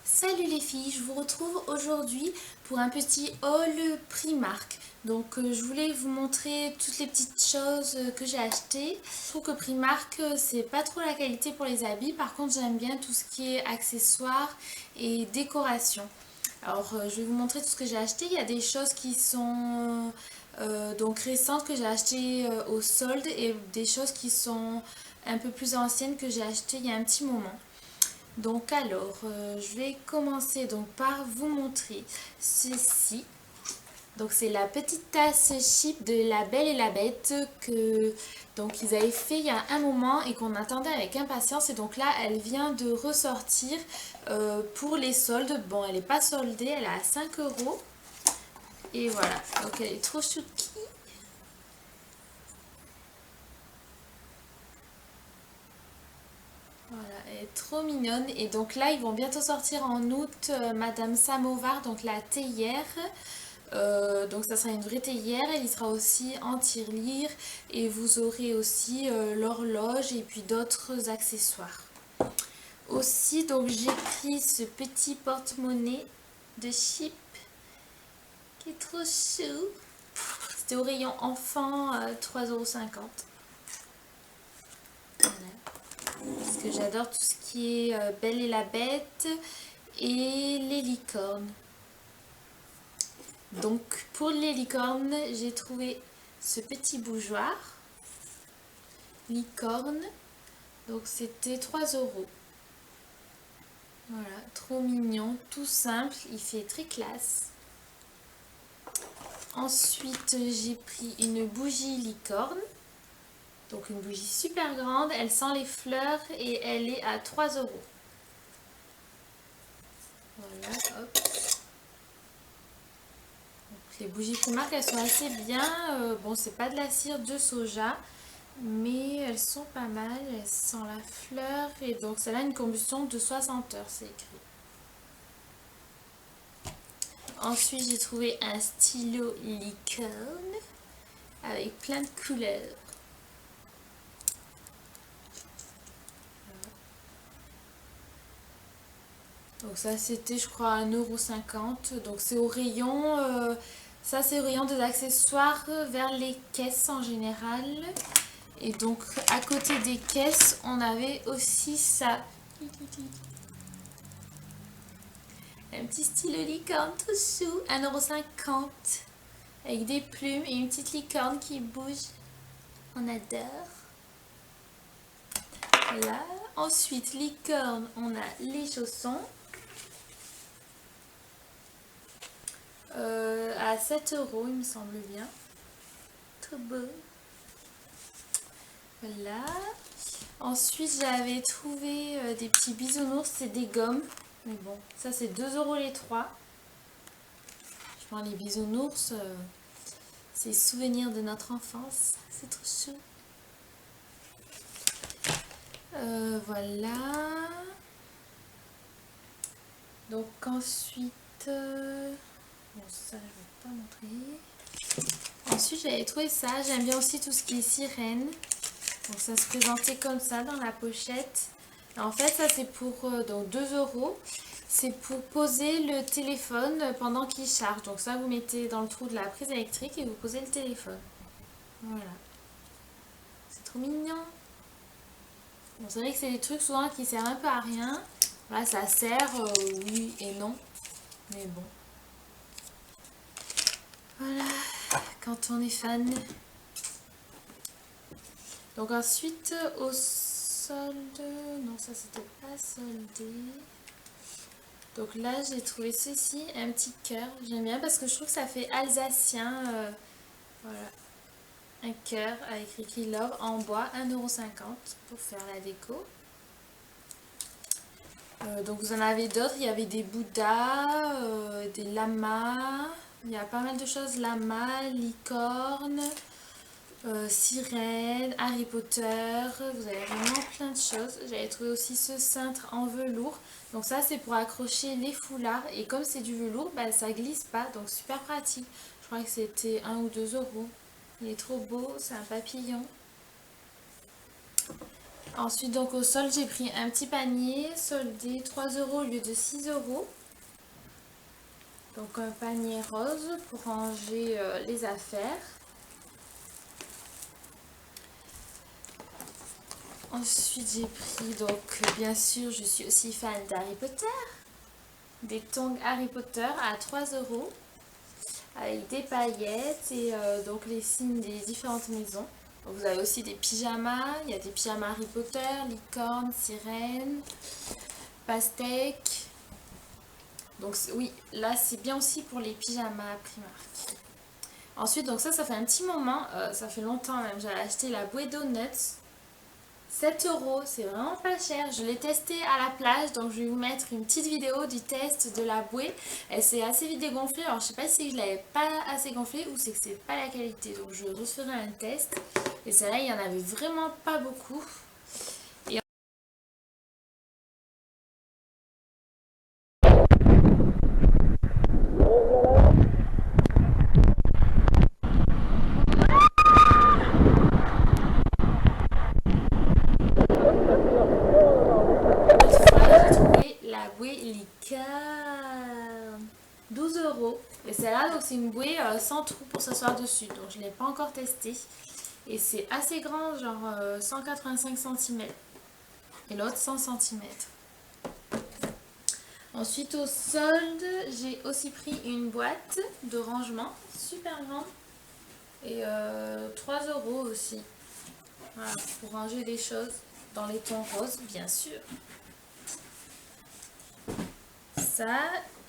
Salut les filles, je vous retrouve aujourd'hui pour un petit haul Primark. Donc je voulais vous montrer toutes les petites choses que j'ai achetées. Je trouve que Primark c'est pas trop la qualité pour les habits, par contre j'aime bien tout ce qui est accessoires et décoration. Alors je vais vous montrer tout ce que j'ai acheté. Il y a des choses qui sont donc récentes que j'ai achetées au solde et des choses qui sont un peu plus anciennes que j'ai achetées il y a un petit moment. Donc alors, je vais commencer donc par vous montrer ceci. Donc c'est la petite tasse Chip de La Belle et la Bête que donc ils avaient fait il y a un moment et qu'on attendait avec impatience. Et donc là, elle vient de ressortir pour les soldes. Bon, elle n'est pas soldée, elle est à 5 euros. Et voilà, donc elle est trop chouki. Voilà, elle est trop mignonne. Et donc là, ils vont bientôt sortir en août Madame Samovar, donc la théière. Donc ça sera une vraie théière, elle y sera aussi en tirelire et vous aurez aussi l'horloge et puis d'autres accessoires. Aussi donc j'ai pris ce petit porte-monnaie de Chip qui est trop chou. C'était au rayon enfant 3,50 €. Voilà. Parce que j'adore tout ce qui est Belle et la Bête et les licornes. Donc pour les licornes, j'ai trouvé ce petit bougeoir licorne. Donc c'était 3 euros. Voilà, trop mignon, tout simple, il fait très classe. Ensuite, j'ai pris une bougie licorne. Donc une bougie super grande, elle sent les fleurs et elle est à 3 euros. Voilà, hop. Les bougies Primark, elles sont assez bien. Bon, c'est pas de la cire de soja, mais elles sont pas mal. Elles sentent la fleur. Et donc, celle-là, une combustion de 60 heures, c'est écrit. Ensuite, j'ai trouvé un stylo licorne avec plein de couleurs. Donc ça, c'était, je crois, 1,50 €. Donc c'est au rayon... ça, c'est au rayon des accessoires vers les caisses en général. Et donc, à côté des caisses, on avait aussi ça. Un petit stylo licorne tout chou, 1,50 €. Avec des plumes et une petite licorne qui bouge. On adore. Voilà. Ensuite, licorne, on a les chaussons. À 7 euros, il me semble bien. Trop beau. Voilà. Ensuite, j'avais trouvé des petits bisounours, c'est des gommes. Mais bon, ça c'est 2 € les 3. Je prends les bisounours, c'est souvenir de notre enfance. C'est trop chou. Voilà. Donc ensuite, bon ça je vais pas montrer. Ensuite j'avais trouvé ça, j'aime bien aussi tout ce qui est sirène. Donc ça se présentait comme ça dans la pochette. Et en fait ça c'est pour donc 2 €. C'est pour poser le téléphone pendant qu'il charge. Donc ça vous mettez dans le trou de la prise électrique et vous posez le téléphone. Voilà. C'est trop mignon. Bon, c'est vrai que c'est des trucs souvent qui servent un peu à rien. Là ça sert oui et non. Mais bon. Voilà. Quand on est fan. Donc ensuite au solde, non ça c'était pas soldé. Donc là j'ai trouvé ceci, un petit cœur, j'aime bien parce que je trouve que ça fait alsacien. Voilà, un cœur avec écrit Love en bois, 1,50 € pour faire la déco. Donc vous en avez d'autres, il y avait des bouddhas, des lamas, il y a pas mal de choses, lamas, licornes. Sirène, Harry Potter, vous avez vraiment plein de choses. J'avais trouvé aussi ce cintre en velours. Donc ça c'est pour accrocher les foulards. Et comme c'est du velours, bah, ça glisse pas. Donc super pratique. Je crois que c'était 1 ou 2 €. Il est trop beau, c'est un papillon. Ensuite, donc au solde, j'ai pris un petit panier soldé 3 € au lieu de 6 €. Donc un panier rose pour ranger les affaires. Ensuite, j'ai pris, donc bien sûr, je suis aussi fan d'Harry Potter. Des tongs Harry Potter à 3 € avec des paillettes et donc les signes des différentes maisons. Donc vous avez aussi des pyjamas, il y a des pyjamas Harry Potter, licorne, sirène, pastèque. Donc oui, là c'est bien aussi pour les pyjamas Primark. Ensuite, donc ça fait un petit moment, ça fait longtemps même, j'avais acheté la bouée Donuts. 7 €, c'est vraiment pas cher. Je l'ai testé à la plage, donc je vais vous mettre une petite vidéo du test de la bouée. Elle s'est assez vite dégonflée, alors je sais pas si je l'avais pas assez gonflée ou c'est que c'est pas la qualité. Donc je referai un test. Et celle-là, il y en avait vraiment pas beaucoup. Et l'autre fois, j'ai trouvé la bouée Licorne. 12 €. Et celle-là, donc c'est une bouée sans trou pour s'asseoir dessus. Donc je ne l'ai pas encore testée. Et c'est assez grand, genre 185 cm. Et l'autre 100 cm. Ensuite au solde, j'ai aussi pris une boîte de rangement super grande. Et 3 € aussi. Voilà, pour ranger des choses dans les tons roses, bien sûr. Ça,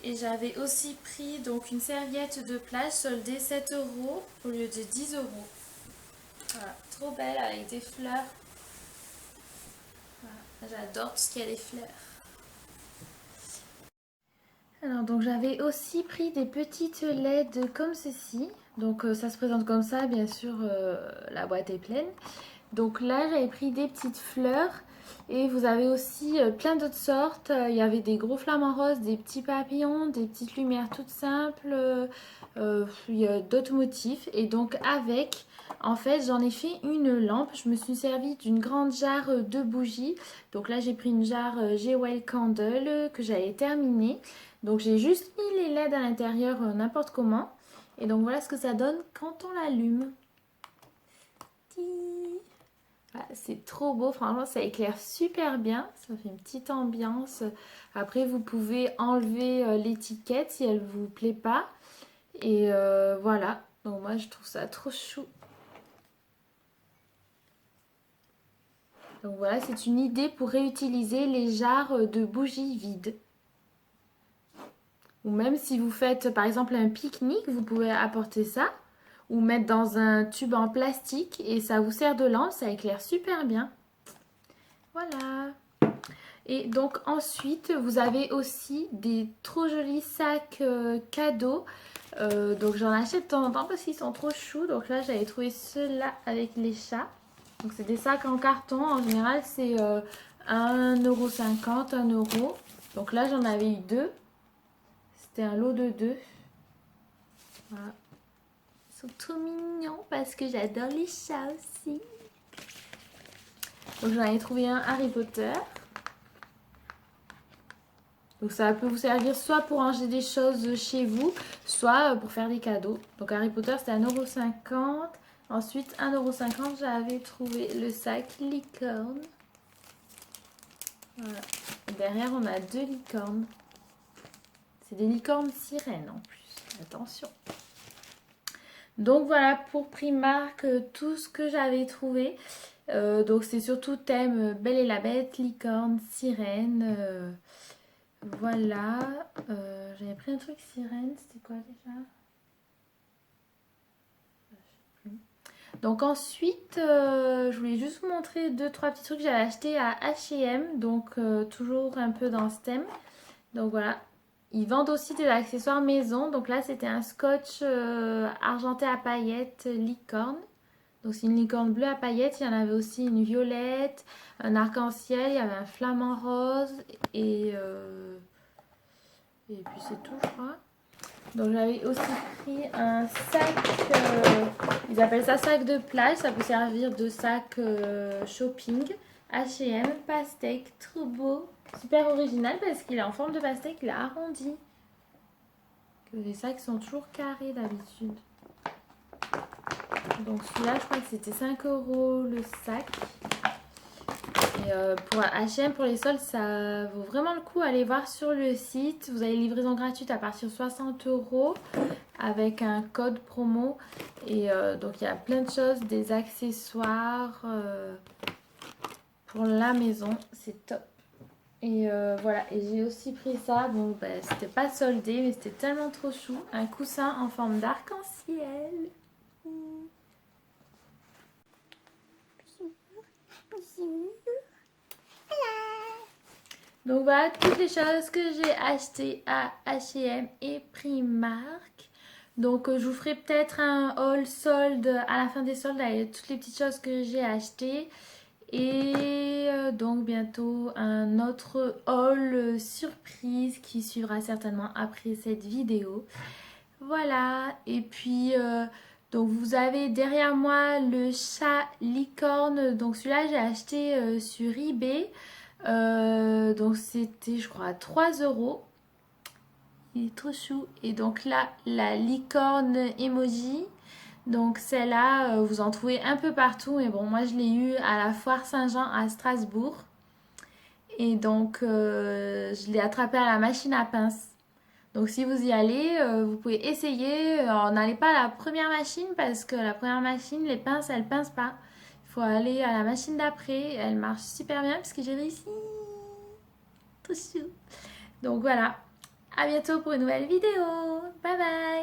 et j'avais aussi pris donc une serviette de plage soldée 7 € au lieu de 10 €. Voilà, trop belle avec des fleurs. Voilà, j'adore tout ce qui a des fleurs. Alors donc j'avais aussi pris des petites LED comme ceci. Donc ça se présente comme ça, bien sûr la boîte est pleine. Donc là j'avais pris des petites fleurs et vous avez aussi plein d'autres sortes. Il y avait des gros flamants roses, des petits papillons, des petites lumières toutes simples. Il y a d'autres motifs et donc avec, en fait j'en ai fait une lampe. Je me suis servi d'une grande jarre de bougies. Donc là j'ai pris une jarre G-Well Candle que j'avais terminée. Donc j'ai juste mis les LED à l'intérieur n'importe comment. Et donc voilà ce que ça donne quand on l'allume. Voilà, c'est trop beau, franchement ça éclaire super bien. Ça fait une petite ambiance. Après vous pouvez enlever l'étiquette si elle vous plaît pas. Et voilà, donc moi je trouve ça trop chou. Donc voilà, c'est une idée pour réutiliser les jarres de bougies vides. Ou même si vous faites par exemple un pique-nique, vous pouvez apporter ça. Ou mettre dans un tube en plastique et ça vous sert de lampe, ça éclaire super bien. Voilà. Et donc ensuite, vous avez aussi des trop jolis sacs cadeaux. Donc j'en achète de temps en temps parce qu'ils sont trop choux. Donc là, j'avais trouvé ceux-là avec les chats. Donc c'est des sacs en carton. En général, c'est 1,50 €, 1 €. Donc là, j'en avais eu deux. C'était un lot de deux. Voilà. Ils sont trop mignons parce que j'adore les chats aussi. Donc j'en ai trouvé un Harry Potter. Donc ça peut vous servir soit pour ranger des choses chez vous, soit pour faire des cadeaux. Donc Harry Potter c'était 1,50 €. Ensuite 1,50 € j'avais trouvé le sac licorne. Voilà. Et derrière on a deux licornes. C'est des licornes sirènes en plus. Attention. Donc voilà pour Primark tout ce que j'avais trouvé. Donc c'est surtout thème Belle et la Bête, licorne, sirène. Voilà. J'avais pris un truc sirène. C'était quoi déjà? Je sais plus. Donc ensuite, je voulais juste vous montrer deux trois petits trucs que j'avais acheté à H&M. Donc toujours un peu dans ce thème. Donc voilà. Ils vendent aussi des accessoires maison. Donc là, c'était un scotch argenté à paillettes licorne. Donc c'est une licorne bleue à paillettes. Il y en avait aussi une violette, un arc-en-ciel. Il y avait un flamant rose. Et puis c'est tout, je crois. Donc j'avais aussi pris un sac. Ils appellent ça sac de plage. Ça peut servir de sac shopping H&M pastèque, trop beau, super original parce qu'il est en forme de pastèque, il est arrondi. Les sacs sont toujours carrés d'habitude. Donc celui-là, je crois que c'était 5 € le sac. Et pour H&M, pour les soldes, ça vaut vraiment le coup. Allez voir sur le site. Vous avez livraison gratuite à partir de 60 € avec un code promo. Et donc il y a plein de choses, des accessoires pour la maison. C'est top. Et voilà, et j'ai aussi pris ça. Bon, ben, c'était pas soldé, mais c'était tellement trop chou. Un coussin en forme d'arc-en-ciel. Donc voilà toutes les choses que j'ai achetées à H&M et Primark. Donc je vous ferai peut-être un haul solde à la fin des soldes avec toutes les petites choses que j'ai achetées. Et donc bientôt un autre haul surprise qui suivra certainement après cette vidéo. Voilà, et puis donc vous avez derrière moi le chat licorne. Donc celui-là j'ai acheté sur eBay. Donc c'était je crois 3 €. Il est trop chou. Et donc là la licorne emoji. Donc celle-là vous en trouvez un peu partout. Mais bon moi je l'ai eu à la foire Saint-Jean à Strasbourg. Et donc je l'ai attrapé à la machine à pince. Donc si vous y allez, vous pouvez essayer. Alors n'allez pas à la première machine parce que la première machine, les pinces, elles pincent pas. Il faut aller à la machine d'après. Elle marche super bien parce que j'ai réussi. Trop chou. Donc voilà. À bientôt pour une nouvelle vidéo. Bye bye.